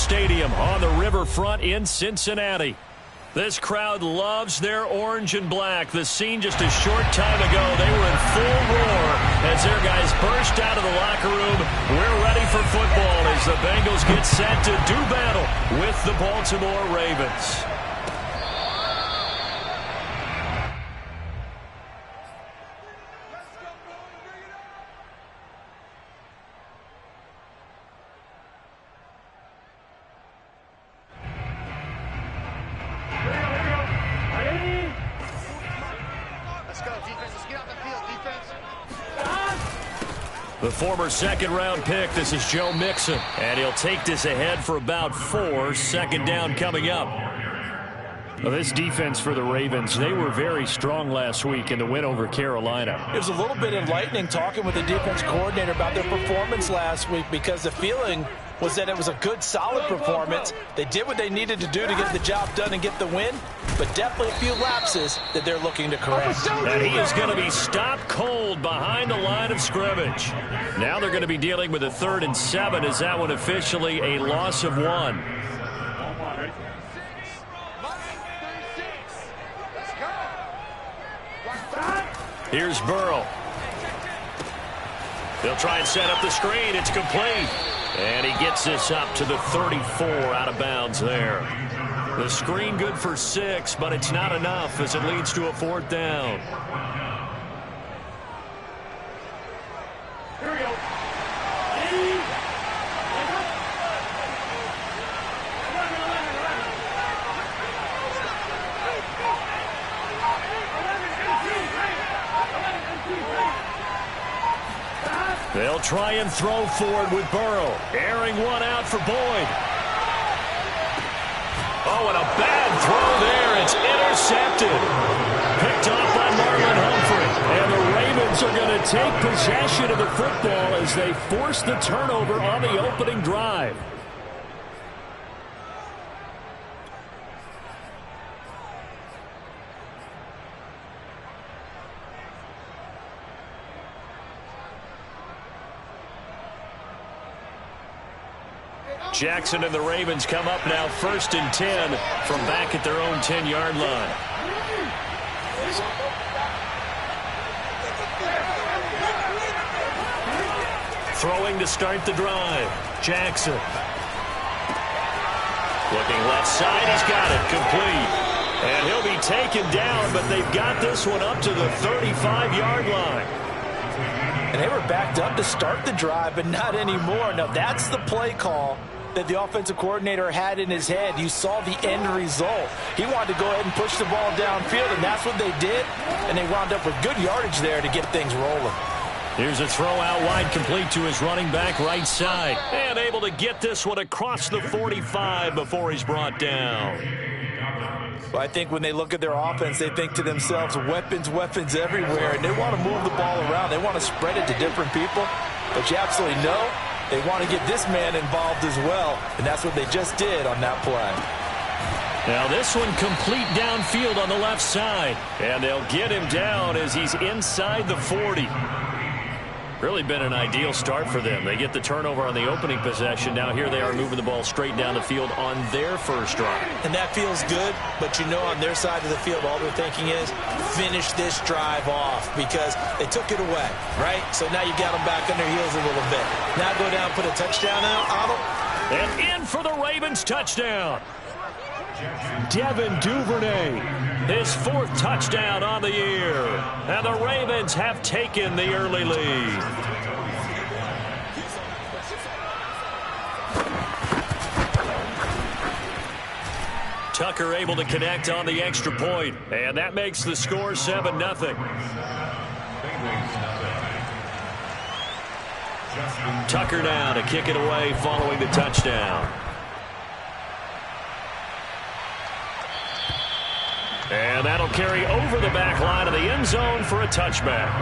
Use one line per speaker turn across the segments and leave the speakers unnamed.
Stadium on the riverfront in Cincinnati. This crowd loves their orange and black. The scene just a short time ago, they were in full roar as their guys burst out of the locker room. We're ready for football as the Bengals get set to do battle with the Baltimore Ravens. The former second-round pick, this is Joe Mixon, and he'll take this ahead for about 4, second down coming up. Well, this defense for the Ravens, they were very strong last week in the win over Carolina.
It was a little bit enlightening talking with the defense coordinator about their performance last week because the feeling was that it was a good, solid performance. They did what they needed to do to get the job done and get the win, but definitely a few lapses that they're looking to correct.
And he is going to be stopped cold behind the line of scrimmage. Now they're going to be dealing with a 3rd and 7. Is that one officially a loss of 1? Here's Burrow. They'll try and set up the screen. It's complete. And he gets this up to the 34 out of bounds there. The screen good for 6, but it's not enough as it leads to a 4th down. Here we go. They'll try and throw forward with Burrow. Airing one out for Boyd. Oh, and a bad throw there. It's intercepted. Picked off by Marlon Humphrey. And the Ravens are going to take possession of the football as they force the turnover on the opening drive. Jackson and the Ravens come up now 1st and 10 from back at their own 10-yard line. Throwing to start the drive. Jackson. Looking left side. He's got it. Complete. And he'll be taken down, but they've got this one up to the 35-yard line.
And they were backed up to start the drive, but not anymore. Now, that's the play call that the offensive coordinator had in his head. You saw the end result. He wanted to go ahead and push the ball downfield, and that's what they did. And they wound up with good yardage there to get things rolling.
Here's a throw out wide, complete to his running back right side. And able to get this one across the 45 before he's brought down.
Well, I think when they look at their offense, they think to themselves, weapons, weapons everywhere. And they want to move the ball around. They want to spread it to different people. But you absolutely know they want to get this man involved as well. And that's what they just did on that play.
Now this one complete downfield on the left side. And they'll get him down as he's inside the 40. Really been an ideal start for them. They get the turnover on the opening possession. Now here they are moving the ball straight down the field on their first drive.
And that feels good, but you know on their side of the field all they're thinking is finish this drive off because they took it away, right? So now you got them back on their heels a little bit. Now go down, put a touchdown on them.
And in for the Ravens touchdown. Devin Duvernay, his 4th touchdown on the year. And the Ravens have taken the early lead. Tucker able to connect on the extra point, and that makes the score 7-0. Tucker now to kick it away following the touchdown. And that'll carry over the back line of the end zone for a touchback.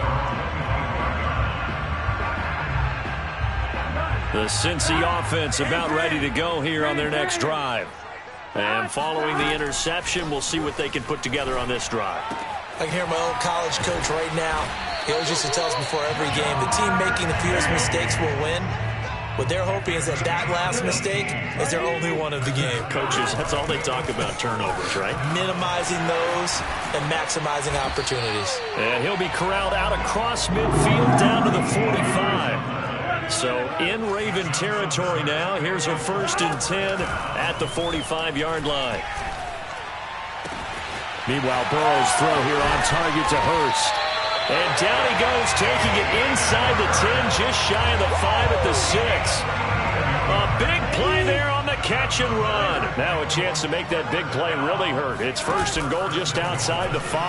The Cincy offense about ready to go here on their next drive. And following the interception, we'll see what they can put together on this drive.
I can hear my old college coach right now. He always used to tell us before every game, the team making the fewest mistakes will win. What they're hoping is that last mistake is their only one of the game.
Coaches, that's all they talk about, turnovers, right?
Minimizing those and maximizing opportunities.
And he'll be corralled out across midfield down to the 45. So in Raven territory now. Here's a 1st and 10 at the 45-yard line. Meanwhile, Burrow's throw here on target to Hurst. And down he goes, taking it inside the 10, just shy of the 5 at the 6. A big play there on the catch and run. Now a chance to make that big play really hurt. It's 1st and goal just outside the 5.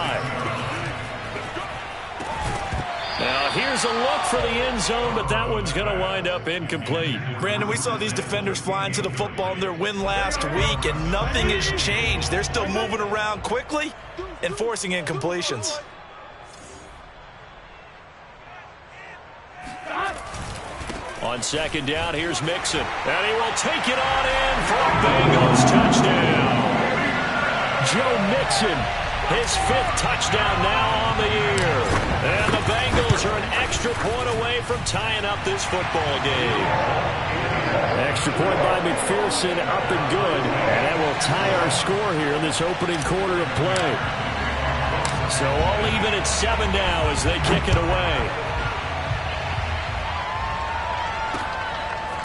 Now here's a look for the end zone, but that one's going to wind up incomplete.
Brandon, we saw these defenders flying to the football in their win last week, and nothing has changed. They're still moving around quickly and forcing incompletions.
On 2nd down, here's Mixon. And he will take it on in for a Bengals touchdown. Joe Mixon, his 5th touchdown now on the year. And the Bengals are an extra point away from tying up this football game. Extra point by McPherson, up and good. And that will tie our score here in this opening quarter of play. So all even at 7 now as they kick it away.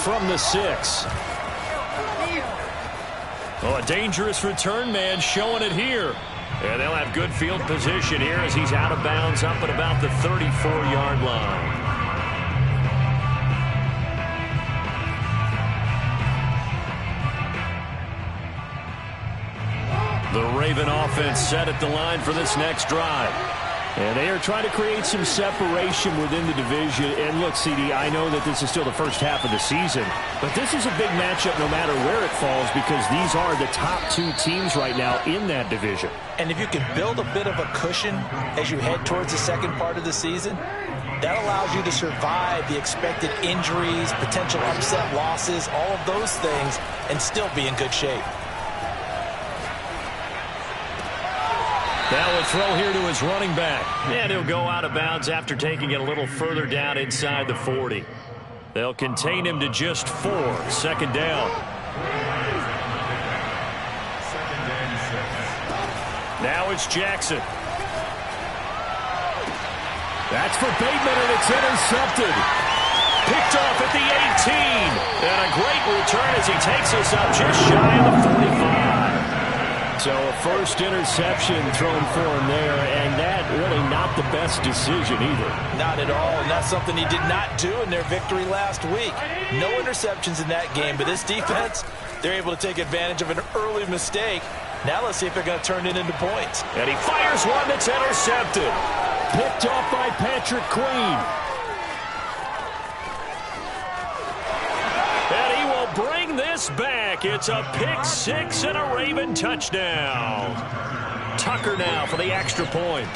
From the 6. Oh, a dangerous return man showing it here. And they'll have good field position here as he's out of bounds up at about the 34-yard line. The Raven offense set at the line for this next drive. And they are trying to create some separation within the division. And look, CD, I know that this is still the first half of the season, but this is a big matchup no matter where it falls because these are the top 2 teams right now in that division.
And if you can build a bit of a cushion as you head towards the second part of the season, that allows you to survive the expected injuries, potential upset losses, all of those things, and still be in good shape.
Now a throw here to his running back. And he'll go out of bounds after taking it a little further down inside the 40. They'll contain him to just 4. 2nd down. Now it's Jackson. That's for Bateman, and it's intercepted. Picked off at the 18. And a great return as he takes us up just shy of the 45. So a 1st interception thrown for him there, and that really not the best decision either.
Not at all, and that's something he did not do in their victory last week. No interceptions in that game, but this defense, they're able to take advantage of an early mistake. Now let's see if they're going to turn it into points.
And he fires one that's intercepted. Picked off by Patrick Queen. And he will bring this back. It's a pick 6 and a Raven touchdown. Tucker now for the extra point.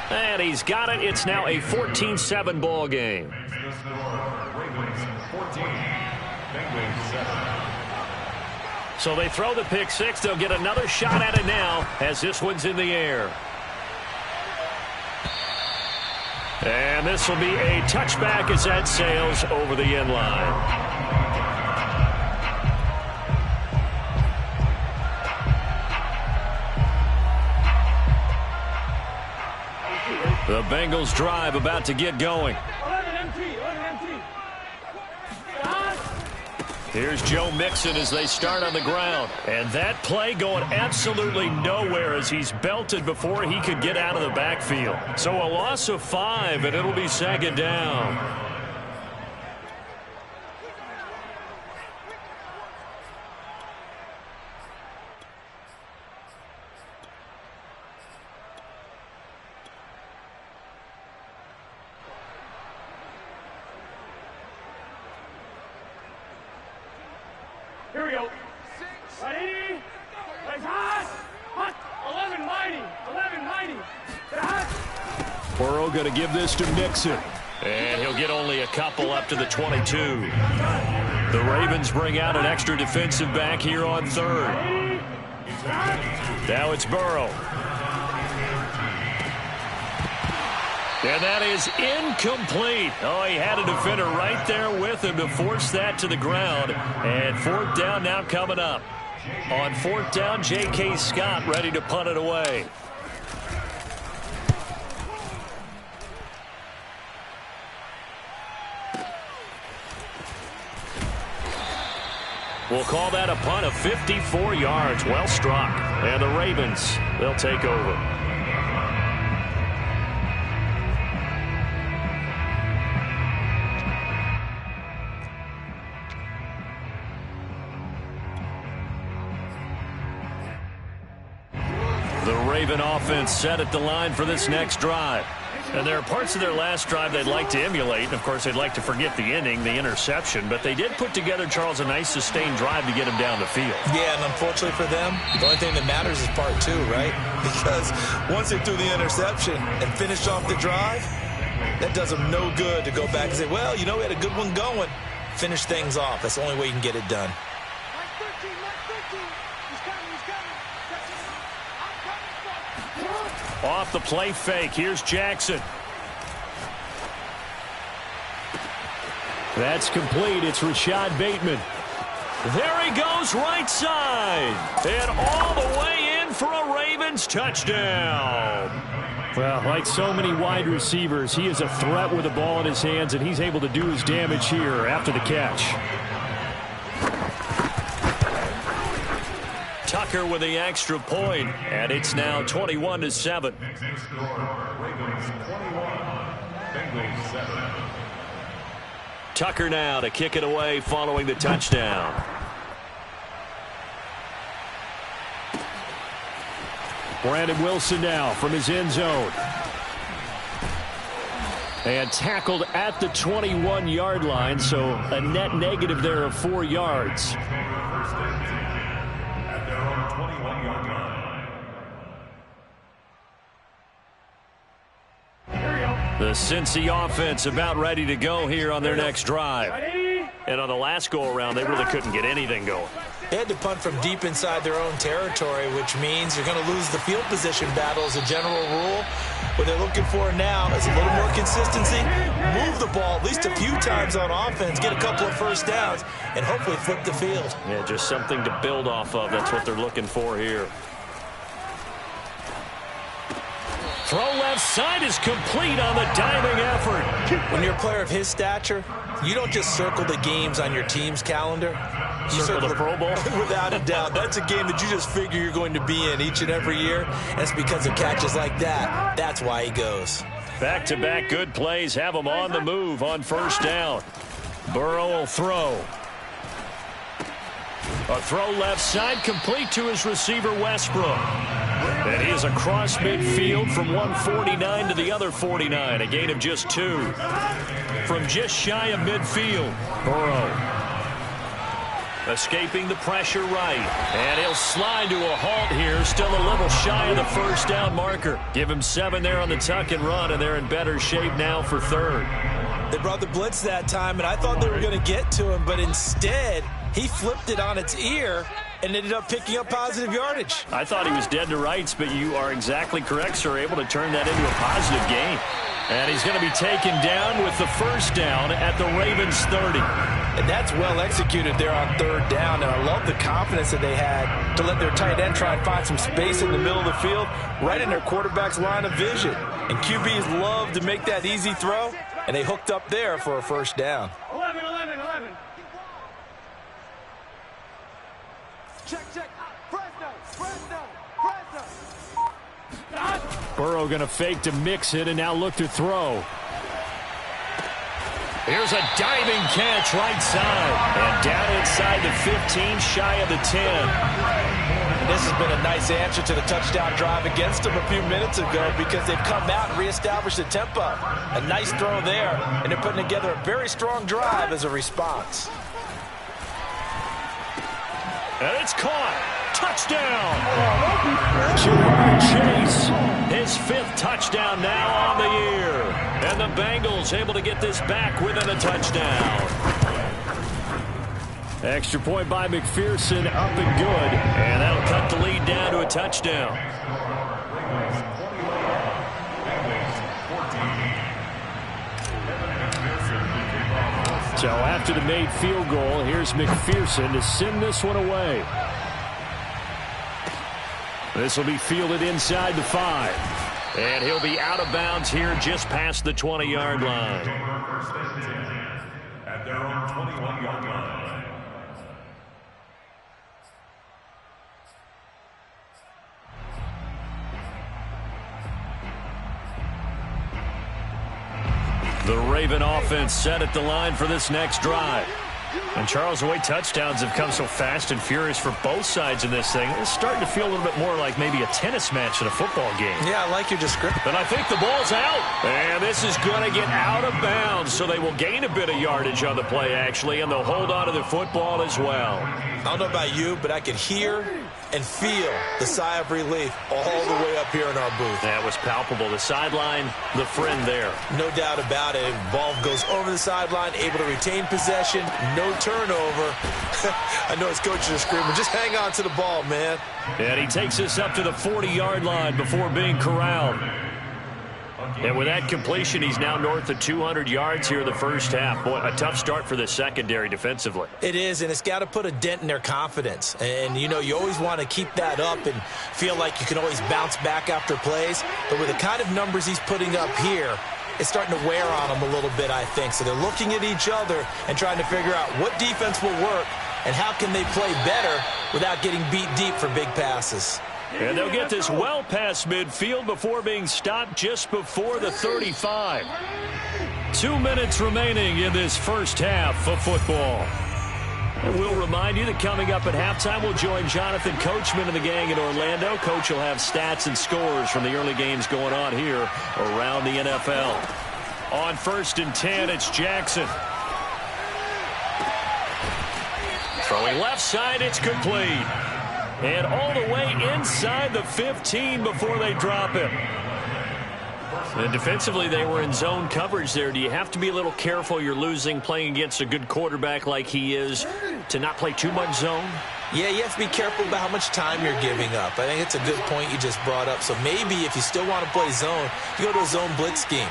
And he's got it. It's now a 14-7 ball game. So they throw the pick 6. They'll get another shot at it now as this one's in the air. And this will be a touchback as that sails over the end line. The Bengals drive about to get going. Here's Joe Mixon as they start on the ground. And that play going absolutely nowhere as he's belted before he could get out of the backfield. So a loss of 5, and it'll be 2nd down.
Here we go. 6. Ready? Legs hot. Hot. 11 mighty. 11 mighty. Hot.
Burrow going to give this to Mixon. And he'll get only a couple up to the 22. The Ravens bring out an extra defensive back here on 3rd. Now it's Burrow. And that is incomplete. Oh, he had a defender right there with him to force that to the ground. And fourth down now coming up. On fourth down, J.K. Scott ready to punt it away. We'll call that a punt of 54 yards. Well struck. And the Ravens, they'll take over. The Raven offense set at the line for this next drive. And there are parts of their last drive they'd like to emulate. And, of course, they'd like to forget the ending, the interception. But they did put together, Charles, a nice sustained drive to get him down the field.
Yeah, and unfortunately for them, the only thing that matters is part two, right? Because once they threw the interception and finished off the drive, that does them no good to go back and say, well, you know, we had a good one going. Finish things off. That's the only way you can get it done.
Off the play fake. Here's Jackson. That's complete. It's Rashad Bateman. There he goes, right side. And all the way in for a Ravens touchdown. Well, like so many wide receivers, he is a threat with the ball in his hands, and he's able to do his damage here after the catch. Tucker with the extra point, and it's now 21-7. Tucker now to kick it away following the touchdown. Brandon Wilson now from his end zone. And tackled at the 21-yard line, so a net negative there of 4 yards. The Cincy offense about ready to go here on their next drive. And on the last go-around, they really couldn't get anything going.
They had to punt from deep inside their own territory, which means you're going to lose the field position battle as a general rule. What they're looking for now is a little more consistency, move the ball at least a few times on offense, get a couple of first downs, and hopefully flip the field.
Yeah, just something to build off of. That's what they're looking for here. Throw left side is complete on the diving effort.
When you're a player of his stature, you don't just circle the games on your team's calendar. You
circle the Pro Bowl?
Without a doubt. That's a game that you just figure you're going to be in each and every year. And it's because of catches like that. That's why he goes.
Back-to-back good plays have him on the move on first down. Burrow will throw. A throw left side complete to his receiver Westbrook. And he is across midfield from 149 to the other 49. A gain of just 2. From just shy of midfield, Burrow. Escaping the pressure right. And he'll slide to a halt here. Still a little shy of the first down marker. Give him 7 there on the tuck and run, and they're in better shape now for third.
They brought the blitz that time, and I thought they were going to get to him, but instead he flipped it on its ear and ended up picking up positive yardage.
I thought he was dead to rights, but you are exactly correct, sir. Able to turn that into a positive gain. And he's going to be taken down with the first down at the Ravens 30.
And that's well executed there on third down. And I love the confidence that they had to let their tight end try and find some space in the middle of the field, right in their quarterback's line of vision. And QBs love to make that easy throw, and they hooked up there for a first down.
11. Check.
Burrow going to fake to mix it and now look to throw. Here's a diving catch right side. And down inside the 15, shy of the 10.
And this has been a nice answer to the touchdown drive against them a few minutes ago because they've come out and reestablished the tempo. A nice throw there, and they're putting together a very strong drive as a response.
And it's caught. Touchdown. Jamar Chase, his 5th touchdown now on the year. And the Bengals able to get this back within a touchdown. Extra point by McPherson, up and good. And that'll cut the lead down to a touchdown. So after the made field goal, here's McPherson to send this one away. This will be fielded inside the 5. And he'll be out of bounds here just past the 20-yard line. At their own 21-yard line. The Raven offense set at the line for this next drive. And, Charles, the way touchdowns have come so fast and furious for both sides in this thing, it's starting to feel a little bit more like maybe a tennis match in a football game.
Yeah, I like your description.
But I think the ball's out. And this is going to get out of bounds, so they will gain a bit of yardage on the play, actually, and they'll hold on to the football as well.
I don't know about you, but I could hear and feel the sigh of relief all the way up here in our booth.
That was palpable. The sideline, the friend there.
No doubt about it. Ball goes over the sideline, able to retain possession, no turnover. I know his coaches are screaming, just hang on to the ball, man.
And he takes us up to the 40-yard line before being corralled. And with that completion, he's now north of 200 yards here in the first half. Boy, a tough start for the secondary defensively.
It is, and it's got to put a dent in their confidence. And, you know, you always want to keep that up and feel like you can always bounce back after plays. But with the kind of numbers he's putting up here, it's starting to wear on them a little bit, I think. So they're looking at each other and trying to figure out what defense will work and how can they play better without getting beat deep for big passes.
And they'll get this well past midfield before being stopped just before the 35. 2 minutes remaining in this first half of football. And we'll remind you that coming up at halftime, we'll join Jonathan Coachman and the gang in Orlando. Coach will have stats and scores from the early games going on here around the NFL. On 1st and 10, it's Jackson. Throwing left side, it's complete. And all the way inside the 15 before they drop him. And defensively, they were in zone coverage there. Do you have to be a little careful? You're losing playing against a good quarterback like he is to not play too much zone?
Yeah, you have to be careful about how much time you're giving up. I think it's a good point you just brought up. So maybe if you still want to play zone, you go to a zone blitz scheme.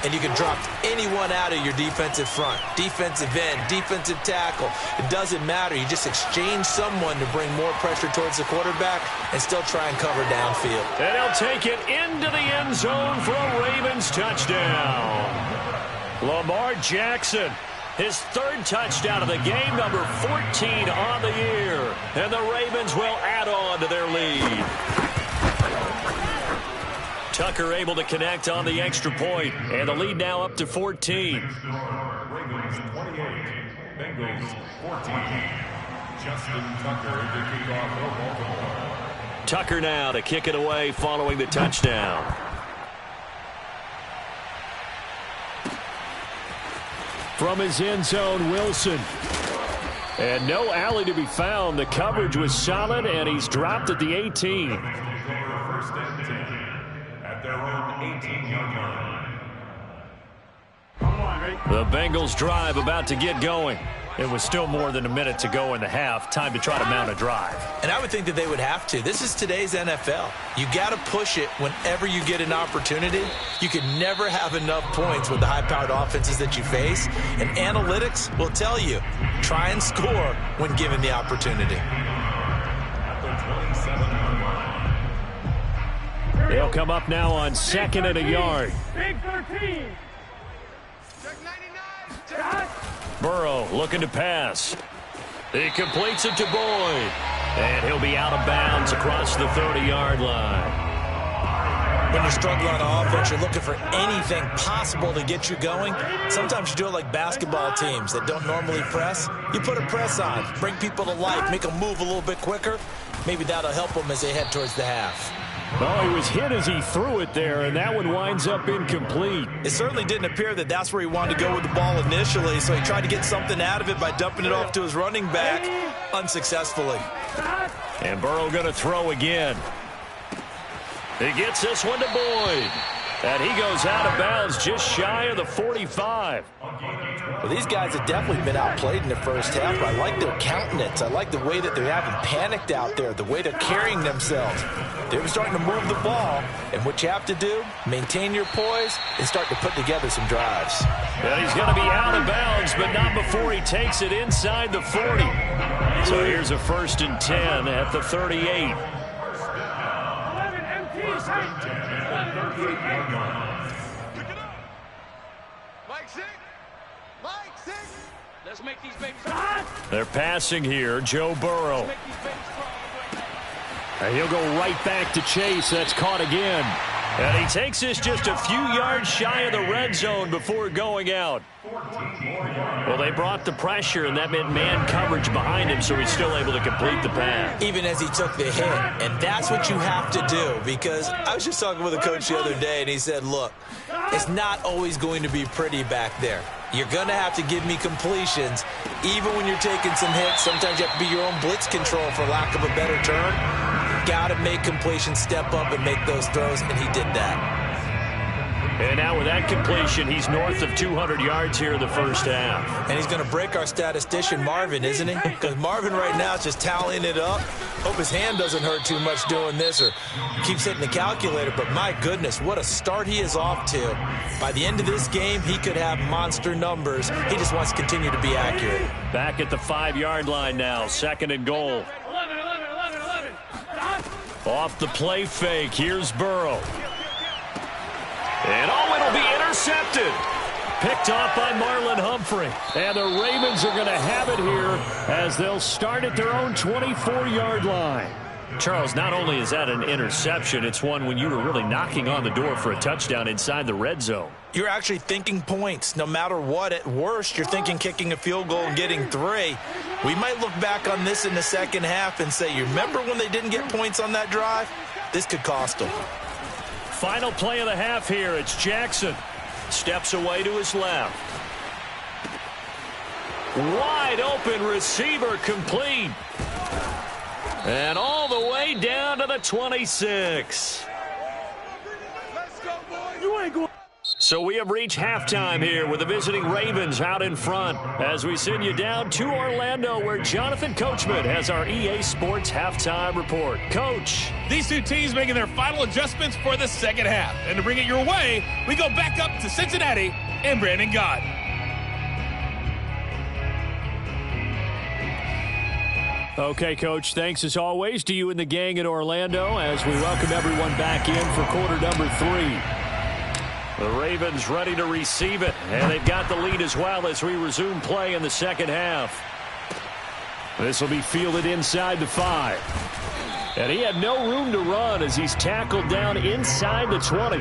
And you can drop anyone out of your defensive front. Defensive end, defensive tackle. It doesn't matter. You just exchange someone to bring more pressure towards the quarterback and still try and cover downfield.
And he'll take it into the end zone for a Ravens touchdown. Lamar Jackson, his 3rd touchdown of the game, number 14 on the year. And the Ravens will add on to their lead. Tucker able to connect on the extra point, and the lead now up to 14. Ravens 28, Bengals 14. Justin Tucker to kick off for Baltimore. Tucker now to kick it away following the touchdown. From his end zone, Wilson. And no alley to be found. The coverage was solid, and he's dropped at the 18. First and 10 at their own 18-yard line. The Bengals drive about to get going. It was still more than a minute to go in the half. Time to try to mount a drive.
And I would think that they would have to. This is today's NFL. You got to push it whenever you get an opportunity. You can never have enough points with the high-powered offenses that you face. And analytics will tell you, try and score when given the opportunity.
They'll come up now on 2nd and a yard.
Big 13.
Burrow looking to pass. He completes it to Boyd. And he'll be out of bounds across the 30-yard line.
When you're struggling on offense, you're looking for anything possible to get you going. Sometimes you do it like basketball teams that don't normally press. You put a press on, bring people to life, make them move a little bit quicker. Maybe that'll help them as they head towards the half.
Well, he was hit as he threw it there, and that one winds up incomplete.
It certainly didn't appear that that's where he wanted to go with the ball initially, so he tried to get something out of it by dumping it off to his running back unsuccessfully.
And Burrow going to throw again. He gets this one to Boyd. And he goes out of bounds just shy of the 45.
Well, these guys have definitely been outplayed in the first half, but I like their countenance. I like the way that they haven't panicked out there, the way they're carrying themselves. They're starting to move the ball, and what you have to do, maintain your poise and start to put together some drives.
Well, he's going to be out of bounds, but not before he takes it inside the 40. So here's a 1st and 10 at the 38.
11 MT, right? 11 MT,
Pick it up. Mike 6. Mike 6. Let's make these babies strong.
They're passing here. Joe Burrow.
Let's make these babies strong.
And he'll go right back to Chase. That's caught again. And he takes this just a few yards shy of the red zone before going out. Well, they brought the pressure, and that meant man coverage behind him, so he's still able to complete the pass.
Even as he took the hit, and that's what you have to do, because I was just talking with a coach the other day, and he said, look, it's not always going to be pretty back there. You're going to have to give me completions. Even when you're taking some hits, sometimes you have to be your own blitz control, for lack of a better term. Got to make completions, step up and make those throws, and he did that.
And now with that completion, he's north of 200 yards here in the first half.
And he's going to break our statistician, Marvin, isn't he? Because Marvin right now is just tallying it up. Hope his hand doesn't hurt too much doing this or keeps hitting the calculator. But my goodness, what a start he is off to. By the end of this game, he could have monster numbers. He just wants to continue to be accurate.
Back at the 5-yard line now, 2nd and goal.
11, 11, 11, 11.
Off the play fake, here's Burrow. And it'll be intercepted. Picked off by Marlon Humphrey. And the Ravens are going to have it here as they'll start at their own 24-yard line. Charles, not only is that an interception, it's one when you were really knocking on the door for a touchdown inside the red zone.
You're actually thinking points. No matter what, at worst, you're thinking kicking a field goal and getting 3. We might look back on this in the second half and say, you remember when they didn't get points on that drive? This could cost them.
Final play of the half here. It's Jackson. Steps away to his left. Wide open receiver complete. And all the way down to the 26.
Let's go, boys.
You ain't going.
So we have reached halftime here with the visiting Ravens out in front as we send you down to Orlando where Jonathan Coachman has our EA Sports halftime report. Coach.
These two teams making their final adjustments for the second half. And to bring it your way, we go back up to Cincinnati and Brandon Gott.
Okay, Coach, thanks as always to you and the gang in Orlando as we welcome everyone back in for quarter number 3. The Ravens ready to receive it, and they've got the lead as well as we resume play in the second half. This will be fielded inside the 5. And he had no room to run as he's tackled down inside the 20.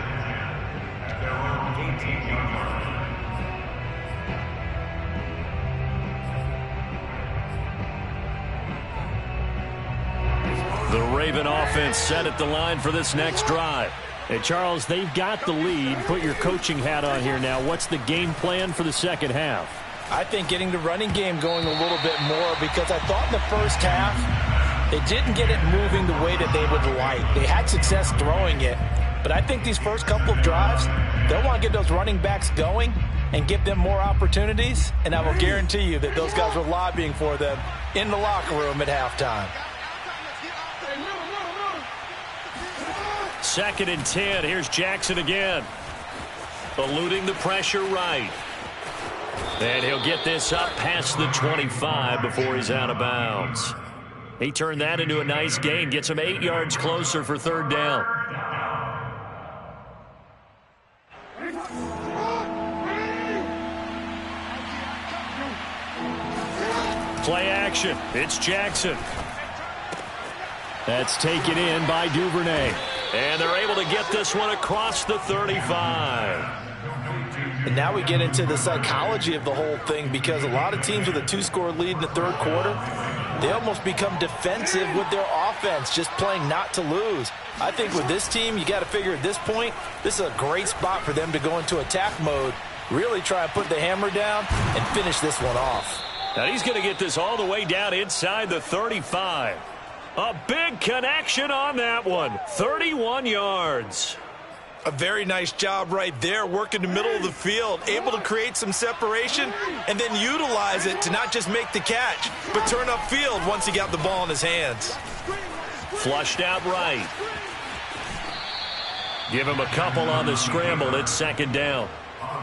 The Raven offense set at the line for this next drive. Hey, Charles, they've got the lead. Put your coaching hat on here now. What's the game plan for the second half?
I think getting the running game going a little bit more because I thought in the first half they didn't get it moving the way that they would like. They had success throwing it, but I think these first couple of drives, they'll want to get those running backs going and give them more opportunities, and I will guarantee you that those guys were lobbying for them in the locker room at halftime.
2nd and 10. Here's Jackson again. Eluding the pressure right. And he'll get this up past the 25 before he's out of bounds. He turned that into a nice gain. Gets him 8 yards closer for 3rd down. Play action. It's Jackson. That's taken in by Duvernay. And they're able to get this one across the 35.
And now we get into the psychology of the whole thing because a lot of teams with a 2-score lead in the third quarter, they almost become defensive with their offense, just playing not to lose. I think with this team, you got to figure at this point, this is a great spot for them to go into attack mode, really try and put the hammer down and finish this one off.
Now he's going to get this all the way down inside the 35. A big connection on that one. 31 yards.
A very nice job right there, working the middle of the field, able to create some separation and then utilize it to not just make the catch, but turn upfield once he got the ball in his hands.
Flushed out right. Give him a couple on the scramble. It's second down.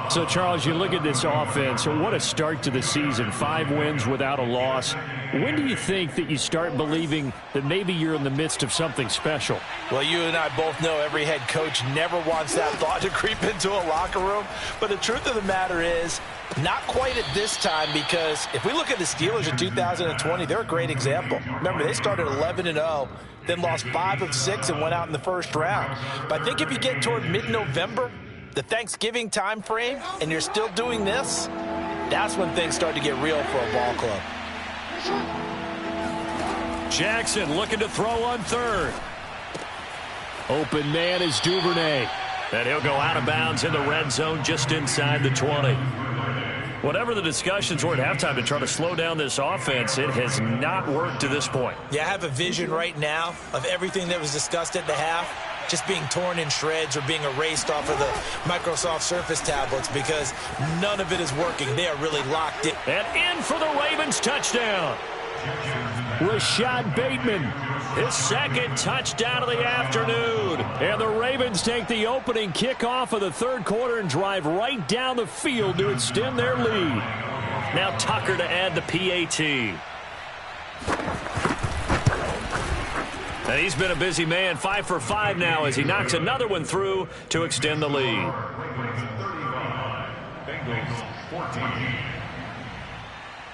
So, Charles, you look at this offense, what a start to the season. 5 wins without a loss. When do you think that you start believing that maybe you're in the midst of something special?
Well, you and I both know every head coach never wants that thought to creep into a locker room. But the truth of the matter is, not quite at this time, because if we look at the Steelers in 2020, they're a great example. Remember, they started 11-0, then lost 5 of 6 and went out in the first round. But I think if you get toward mid-November, the Thanksgiving time frame, and you're still doing this, that's when things start to get real for a ball club.
Jackson looking to throw on third.
Open man is Duvernay.
And he'll go out of bounds in the red zone just inside the 20. Whatever the discussions were at halftime to try to slow down this offense, it has not worked to this point.
Yeah, I have a vision right now of everything that was discussed at the half just being torn in shreds or being erased off of the Microsoft Surface tablets because none of it is working. They are really locked in.
And in for the Ravens touchdown.
Rashad Bateman.
His second touchdown of the afternoon.
And the Ravens take the opening kickoff of the third quarter and drive right down the field to extend their lead.
Now Tucker to add the PAT. And he's been a busy man, 5 for 5 now as he knocks another one through to extend the lead.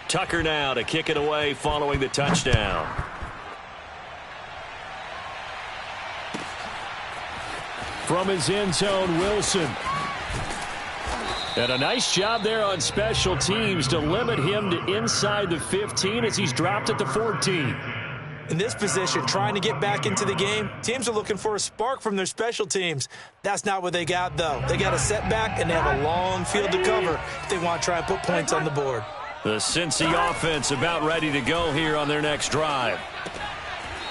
Tucker now to kick it away following the touchdown.
From his end zone, Wilson. And a nice job there on special teams to limit him to inside the 15 as he's dropped at the 14.
In this position, trying to get back into the game, teams are looking for a spark from their special teams. That's not what they got, though. They got a setback, and they have a long field to cover if they want to try and put points on the board.
The Cincy offense about ready to go here on their next drive.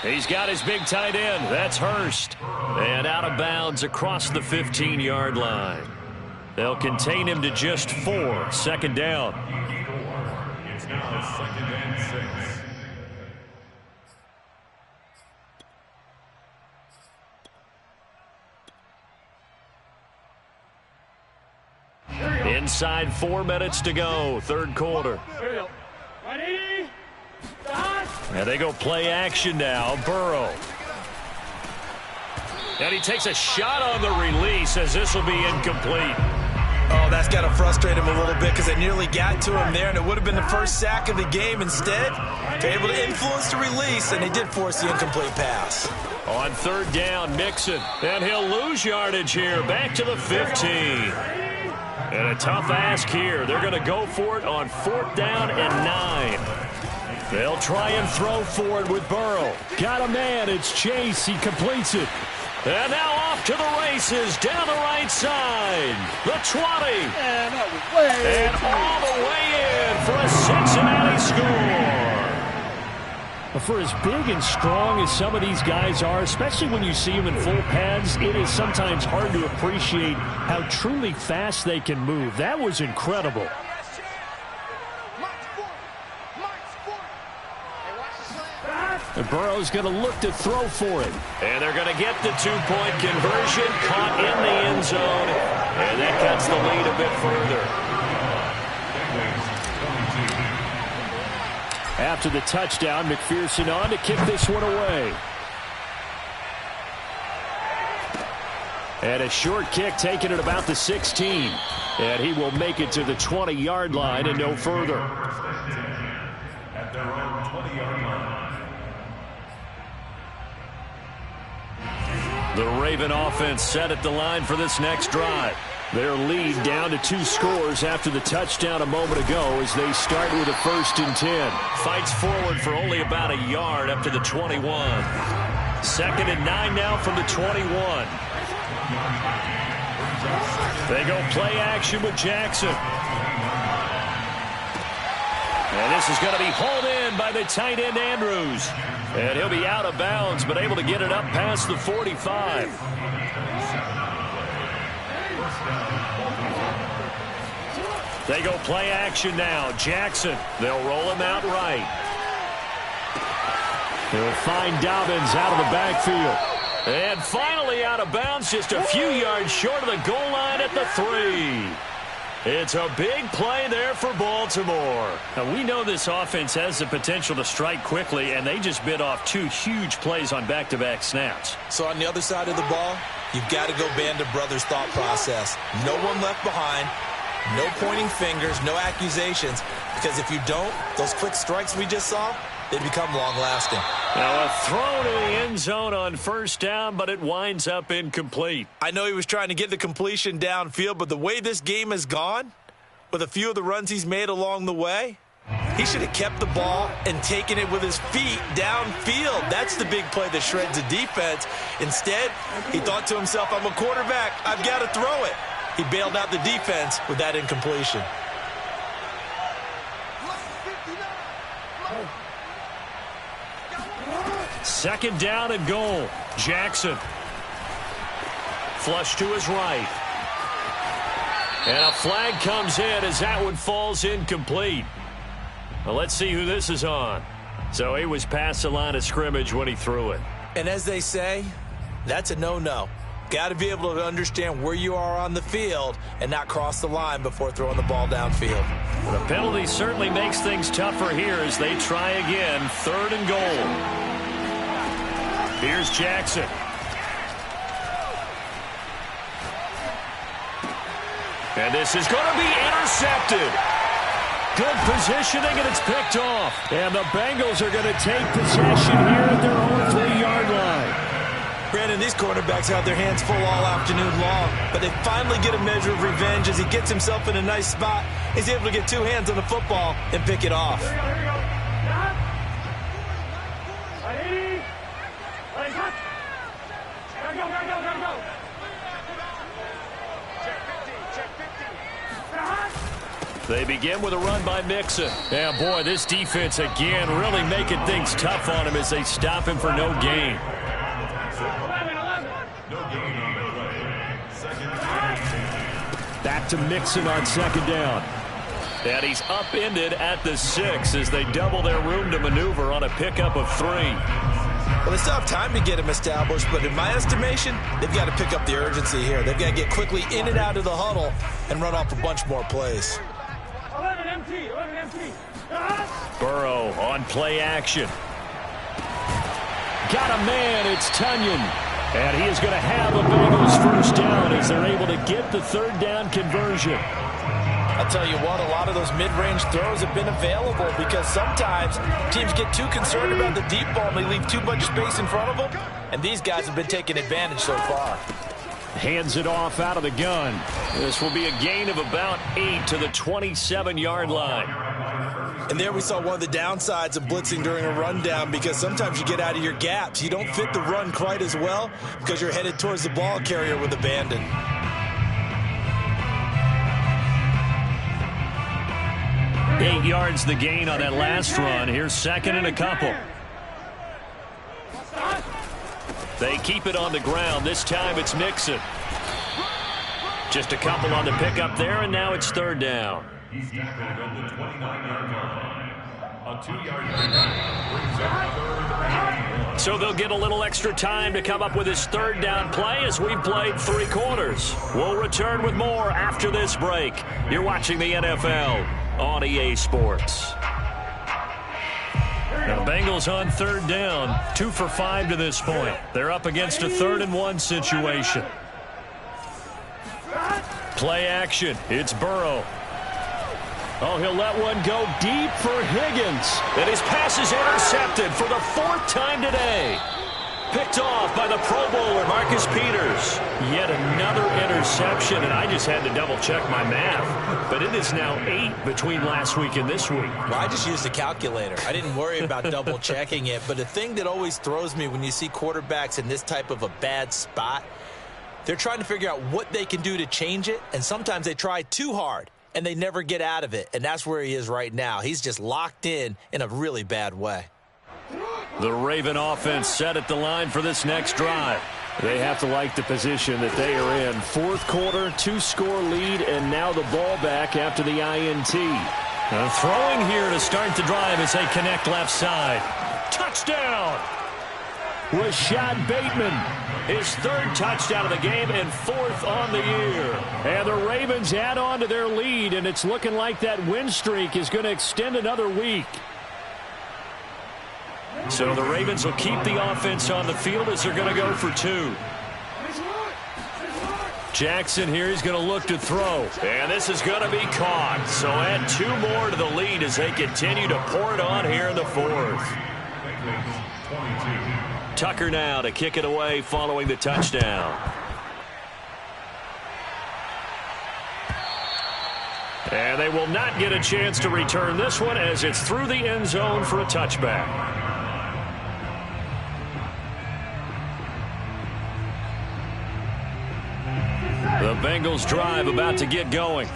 He's got his big tight end. That's Hurst. And out of bounds across the 15-yard line. They'll contain him to just 4. Second down.
It's now second and 6.
Inside 4 minutes to go, third quarter.
Ready?
And they go play action now. Burrow. And he takes a shot on the release as this will be incomplete.
Oh, that's got to frustrate him a little bit because they nearly got to him there, and it would have been the first sack of the game. Instead, they're able to influence the release, and they did force the incomplete pass.
On third down, Mixon. And he'll lose yardage here. Back to the 15. And a tough ask here. They're going to go for it on 4th down and 9. They'll try and throw forward with Burrow.
Got a man. It's Chase. He completes it.
And now off to the races down the right side. The 20.
And
all the way in for a Cincinnati score.
For as big and strong as some of these guys are, especially when you see them in full pads, it is sometimes hard to appreciate how truly fast they can move. That was incredible. And Burrow's going to look to throw for it.
And they're going to get the 2-point conversion, caught in the end zone, and that cuts the lead a bit further.
After the touchdown, McPherson on to kick this one away. And a short kick taken at about the 16. And he will make it to the 20-yard line and no further.
At their own 20-yard line.
The Raven offense set at the line for this next drive.
Their lead down to 2 scores after the touchdown a moment ago as they start with a 1st and 10.
Fights forward for only about a yard up to the 21. 2nd and 9 now from the 21. They go play action with Jackson. And this is going to be hauled in by the tight end Andrews. And he'll be out of bounds, but able to get it up past the 45. They go play action now. Jackson, they'll roll him out right. They'll find Dobbins out of the backfield. And finally out of bounds, just a few yards short of the goal line at the 3. It's a big play there for Baltimore. Now, we know this offense has the potential to strike quickly, and they just bit off 2 huge plays on back-to-back snaps.
So on the other side of the ball, you've got to go Band of Brothers thought process. No one left behind, no pointing fingers, no accusations, because if you don't, those quick strikes we just saw, they become long-lasting.
Now a throw to the end zone on first down, but it winds up incomplete.
I know he was trying to get the completion downfield, but the way this game has gone, with a few of the runs he's made along the way, he should have kept the ball and taken it with his feet downfield. That's the big play that shreds the defense. Instead, he thought to himself, I'm a quarterback, I've got to throw it. He bailed out the defense with that incompletion.
Second down and goal. Jackson. Flush to his right. And a flag comes in as that one falls incomplete. Well, let's see who this is on. So he was past the line of scrimmage when he threw it.
And as they say, that's a no-no. Got to be able to understand where you are on the field and not cross the line before throwing the ball downfield.
The penalty certainly makes things tougher here as they try again. 3rd and goal. Here's Jackson. And this is going to be intercepted. Good positioning, and it's picked off. And the Bengals are going to take possession here at their own 3-yard line.
Brandon, these quarterbacks have their hands full all afternoon long, but they finally get a measure of revenge as he gets himself in a nice spot. He's able to get 2 hands on the football and pick it off.
They begin with a run by Mixon. Yeah, boy, this defense again really making things tough on him as they stop him for no gain. Back to Mixon on 2nd down. And he's upended at the 6 as they double their room to maneuver on a pickup of 3.
Well, they still have time to get him established, but in my estimation, they've got to pick up the urgency here. They've got to get quickly in and out of the huddle and run off a bunch more plays.
11 MT.
Burrow on play action. Got a man, it's Tunyon. And he is going to have a Bengals first down as they're able to get the 3rd down conversion.
I'll tell you what, a lot of those mid-range throws have been available because sometimes teams get too concerned about the deep ball and they leave too much space in front of them, and these guys have been taking advantage so far.
Hands it off out of the gun. This will be a gain of about 8 to the 27-yard line.
And there we saw one of the downsides of blitzing during a rundown because sometimes you get out of your gaps. You don't fit the run quite as well because you're headed towards the ball carrier with abandon.
Eight yards the gain on that last run. Here's 2nd and a couple. They keep it on the ground. This time it's Mixon. Just a couple on the pickup there, and now it's 3rd down.
He's tackled on the 29-yard line. A 2-yard line brings up 3rd and 1.
So they'll get a little extra time to come up with his 3rd down play as we've played 3 quarters. We'll return with more after this break. You're watching the NFL on EA Sports. Now, Bengals on 3rd down, 2 for 5 to this point. They're up against a 3rd and 1 situation. Play action. It's Burrow. Oh, he'll let one go deep for Higgins. And his pass is intercepted for the 4th time today. Picked off by the Pro Bowler, Marcus Peters. Yet another interception, and I just had to double-check my math. But it is now 8 between last week and this week.
Well, I just used a calculator. I didn't worry about double-checking it. But the thing that always throws me when you see quarterbacks in this type of a bad spot, they're trying to figure out what they can do to change it, and sometimes they try too hard, and they never get out of it. And that's where he is right now. He's just locked in a really bad way.
The Raven offense set at the line for this next drive.
They have to like the position that they are in. Fourth quarter, 2-score lead, and now the ball back after the INT.
Throwing here to start the drive as they connect left side. Touchdown!
Rashad Bateman,
his third touchdown of the game and fourth on the year.
And the Ravens add on to their lead, and it's looking like that win streak is going to extend another week.
So the Ravens will keep the offense on the field as they're going to go for 2. Jackson here, he's going to look to throw. And this is going to be caught. So add 2 more to the lead as they continue to pour it on here in the fourth. Tucker now to kick it away following the touchdown. And they will not get a chance to return this one as it's through the end zone for a touchback. The Bengals drive about to get going.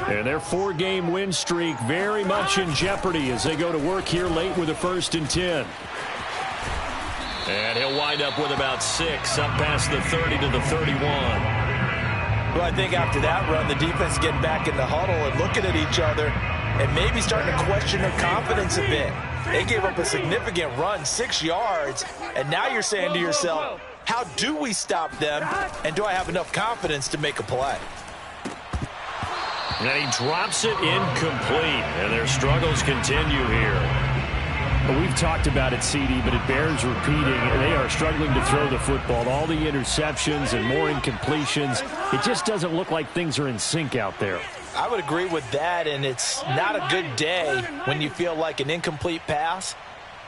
And their 4-game win streak very much in jeopardy as they go to work here late with a 1st and 10.
And he'll wind up with about 6 up past the 30 to the 31.
Well, I think after that run, the defense getting back in the huddle and looking at each other and maybe starting to question their confidence a bit. They gave up a significant run, 6 yards, and now you're saying to yourself, how do we stop them, and do I have enough confidence to make a play?
And he drops it incomplete, and their struggles continue here.
Well, we've talked about it, CD, but it bears repeating. They are struggling to throw the football. All the interceptions and more incompletions. It just doesn't look like things are in sync out there.
I would agree with that, and it's not a good day when you feel like an incomplete pass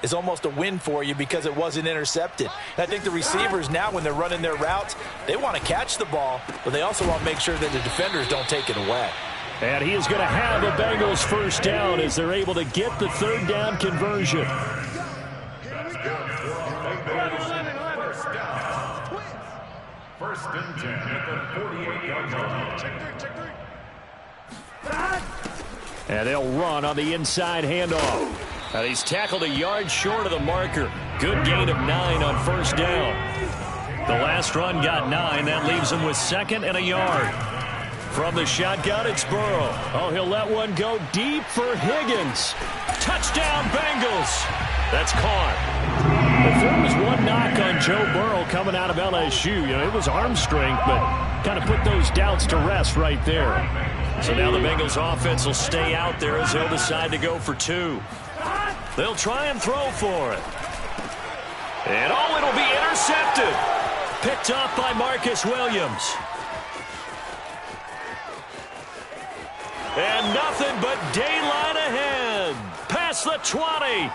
is almost a win for you because it wasn't intercepted. And I think the receivers now, when they're running their routes, they want to catch the ball, but they also want to make sure that the defenders don't take it away.
And he is going to have the Bengals 1st down as they're able to get the 3rd down conversion.
First and 10 at the 48-yard line.
And they'll run on the inside handoff.
And he's tackled a yard short of the marker. Good gain of 9 on 1st down. The last run got 9. That leaves him with 2nd and a yard. From the shotgun, it's Burrow.
Oh, he'll let one go deep for Higgins.
Touchdown, Bengals. That's caught.
If there was one knock on Joe Burrow coming out of LSU, it was arm strength, but kind of put those doubts to rest right there.
So now the Bengals offense will stay out there as they'll decide to go for 2. They'll try and throw for it. And it'll be intercepted. Picked up by Marcus Williams. And nothing but daylight ahead. Past the 20.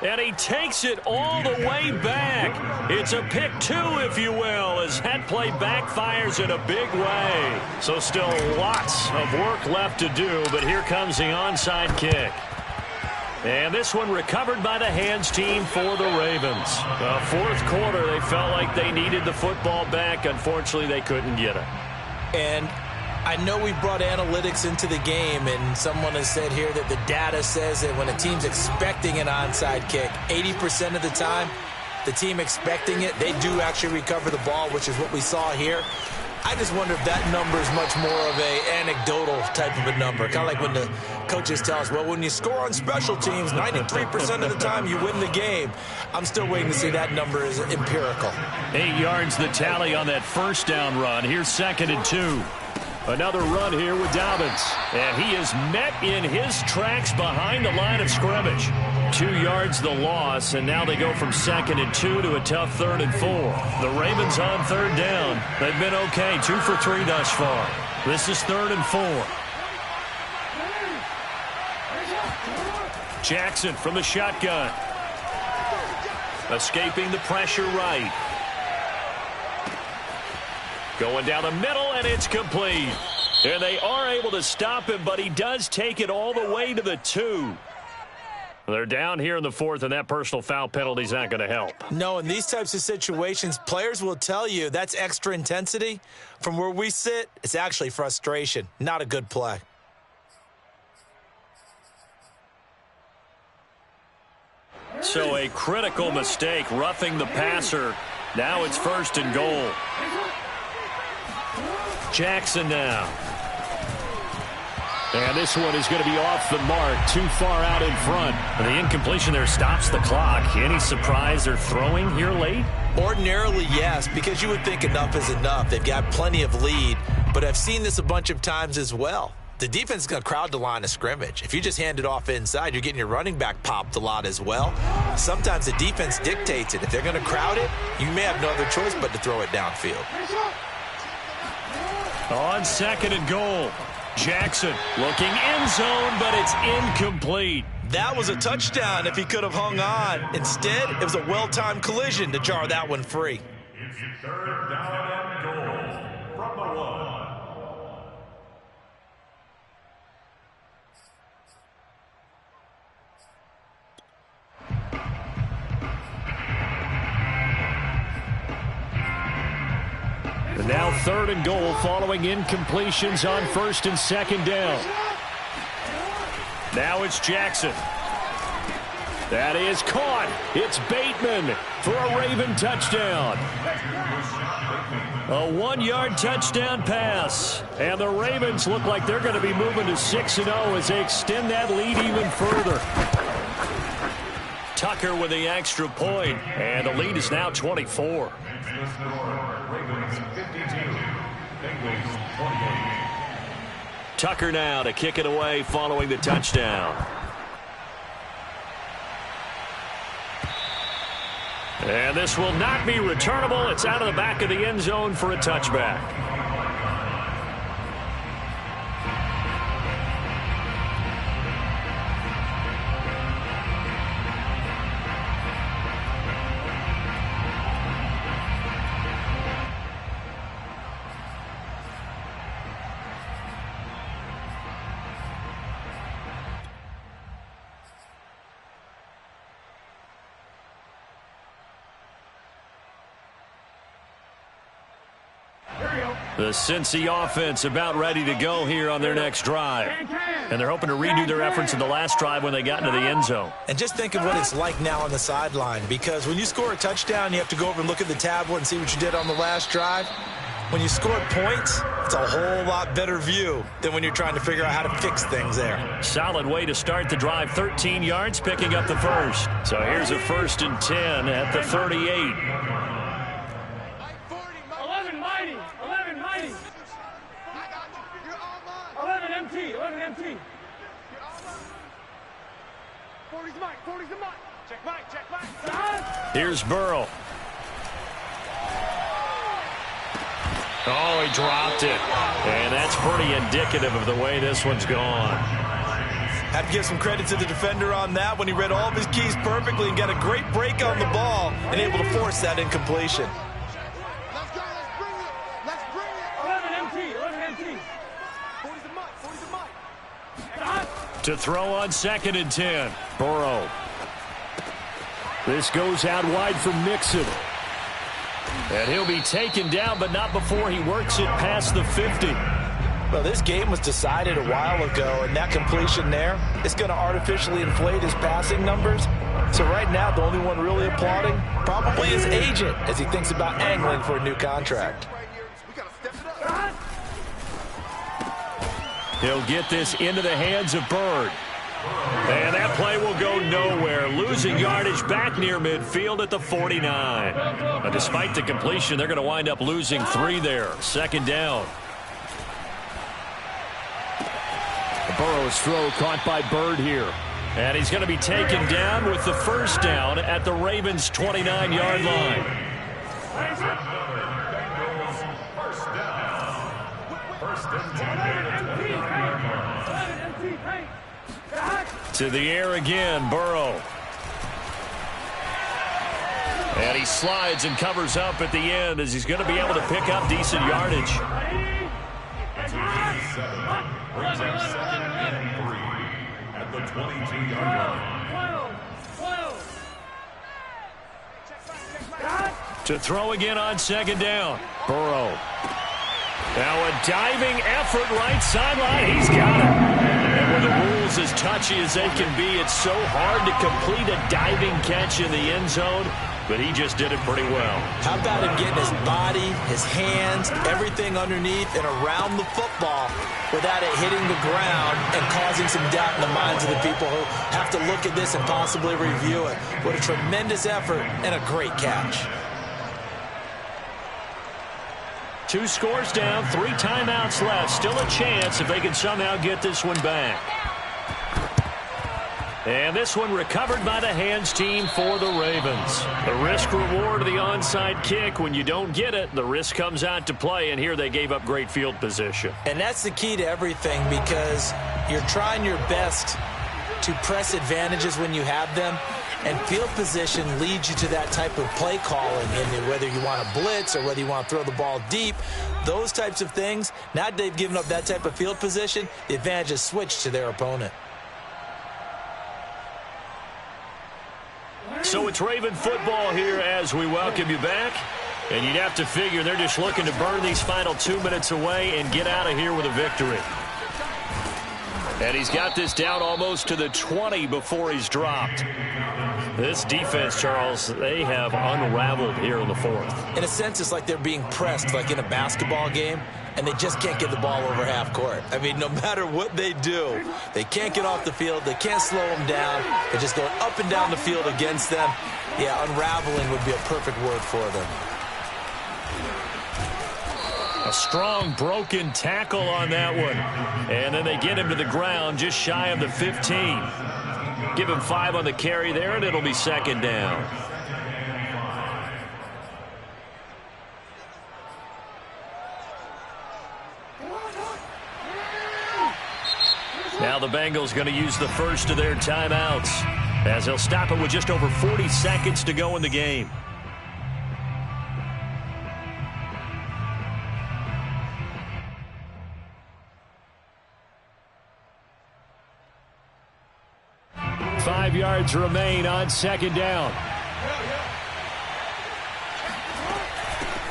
And he takes it all the way back. It's a pick 2, if you will, as that play backfires in a big way. So still lots of work left to do, but here comes the onside kick. And this one recovered by the hands team for the Ravens. Fourth quarter, they felt like they needed the football back. Unfortunately, they couldn't get it.
And I know we brought analytics into the game, and someone has said here that the data says that when a team's expecting an onside kick, 80% of the time, the team expecting it, they do actually recover the ball, which is what we saw here. I just wonder if that number is much more of a anecdotal type of a number. Kind of like when the coaches tell us, well, when you score on special teams, 93% of the time you win the game. I'm still waiting to see that number is empirical.
8 yards the tally on that 1st down run. Here's 2nd and 2.
Another run here with Dobbins.
And he is met in his tracks behind the line of scrimmage. 2 yards the loss, and now they go from 2nd and 2 to a tough 3rd and 4. The Ravens on 3rd down. They've been okay, 2 for 3 thus far. This is 3rd and 4. Jackson from the shotgun. Escaping the pressure right. Going down the middle, and it's complete. And they are able to stop him, but he does take it all the way to the 2. They're down here in the 4th, and that personal foul penalty is not going to help.
No, in these types of situations, players will tell you that's extra intensity. From where we sit, it's actually frustration. Not a good play.
So a critical mistake, roughing the passer. Now it's 1st and goal. Jackson now. And this one is going to be off the mark, too far out in front. And the incompletion there stops the clock. Any surprise they're throwing here late?
Ordinarily, yes, because you would think enough is enough. They've got plenty of lead, but I've seen this a bunch of times as well. The defense is going to crowd the line of scrimmage. If you just hand it off inside, you're getting your running back popped a lot as well. Sometimes the defense dictates it. If they're going to crowd it, you may have no other choice but to throw it downfield.
On 2nd and goal. Jackson looking end zone, but it's incomplete.
That was a touchdown if he could have hung on. Instead, it was a well-timed collision to jar that one free.
It's 3rd down and goal from the 1.
And now 3rd and goal following incompletions on 1st and 2nd down.
Now it's Jackson.
That is caught. It's Bateman for a Raven touchdown.
A 1-yard touchdown pass. And the Ravens look like they're going to be moving to 6-0 as they extend that lead even further. Tucker with the extra point, and the lead is now 24. Tucker now to kick it away following the touchdown. And this will not be returnable. It's out of the back of the end zone for a touchback. The Cincy offense about ready to go here on their next drive. And they're hoping to redo their efforts in the last drive when they got into the end zone.
And just think of what it's like now on the sideline, because when you score a touchdown, you have to go over and look at the tablet and see what you did on the last drive. When you score points, it's a whole lot better view than when you're trying to figure out how to fix things there.
Solid way to start the drive. 13 yards, picking up the first. So here's a 1st and 10 at the 38.
11 MT. 40's Mike. 40's the Mike. Check Mike.
Here's Burrow. Oh, he dropped it. And that's pretty indicative of the way this one's gone.
Have to give some credit to the defender on that when he read all of his keys perfectly and got a great break on the ball and able to force that incompletion.
Let's go. Let's bring it. 11 MT. 40's the Mike. 40's the Mike.
To throw on 2nd and 10. Burrow.
This goes out wide for Mixon.
And he'll be taken down, but not before he works it past the 50.
Well, this game was decided a while ago, and that completion there is going to artificially inflate his passing numbers. So right now, the only one really applauding probably his agent as he thinks about angling for a new contract.
He'll get this into the hands of Bird. And that play will go nowhere. Losing yardage back near midfield at the 49. But despite the completion, they're going to wind up losing 3 there. 2nd down.
Burrow's throw caught by Bird here.
And he's going to be taken down with the 1st down at the Ravens' 29-yard line. To the air again, Burrow. And he slides and covers up at the end as he's going to be able to pick up decent yardage.
At the 22-yard line.
To throw again on 2nd down. Burrow. Now a diving effort right sideline. He's got it. And With the rules as touchy as they can be, it's so hard to complete a diving catch in the end zone, but he just did it pretty well.
How about him getting his body, his hands, everything underneath and around the football without it hitting the ground and causing some doubt in the minds of the people who have to look at this and possibly review it. What a tremendous effort and a great catch.
2 scores down, 3 timeouts left. Still a chance if they can somehow get this one back. And this one recovered by the hands team for the Ravens. The risk-reward of the onside kick. When you don't get it, the risk comes out to play, and here they gave up great field position.
And that's the key to everything, because you're trying your best to press advantages when you have them, and field position leads you to that type of play calling, and whether you want to blitz or whether you want to throw the ball deep, those types of things. Now that they've given up that type of field position, the advantage is switched to their opponent.
So it's Raven football here as we welcome you back. And you'd have to figure they're just looking to burn these final 2 minutes away and get out of here with a victory. And he's got this down almost to the 20 before he's dropped. This defense, Charles, they have unraveled here in the 4th.
In a sense, it's like they're being pressed like in a basketball game, and they just can't get the ball over half court. I mean, no matter what they do, they can't get off the field. They can't slow them down. They're just going up and down the field against them. Yeah, unraveling would be a perfect word for them.
A strong broken tackle on that one. And then they get him to the ground just shy of the 15. Give him 5 on the carry there, and it'll be 2nd down. Now the Bengals going to use the first of their timeouts, as they'll stop it with just over 40 seconds to go in the game. Five yards remain on 2nd down.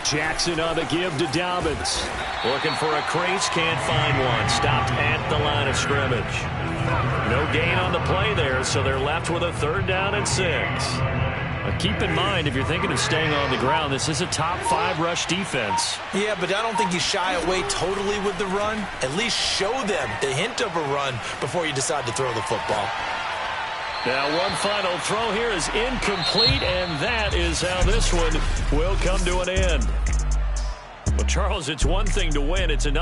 Jackson on the give to Dobbins. Looking for a crease, can't find one. Stopped at the line of scrimmage. No gain on the play there, so they're left with a 3rd down and 6. Now keep in mind, if you're thinking of staying on the ground, this is a top 5 rush defense.
Yeah, but I don't think you shy away totally with the run. At least show them the hint of a run before you decide to throw the football.
Now one final throw here is incomplete, and that is how this one will come to an end. Well, Charles, it's one thing to win. It's another.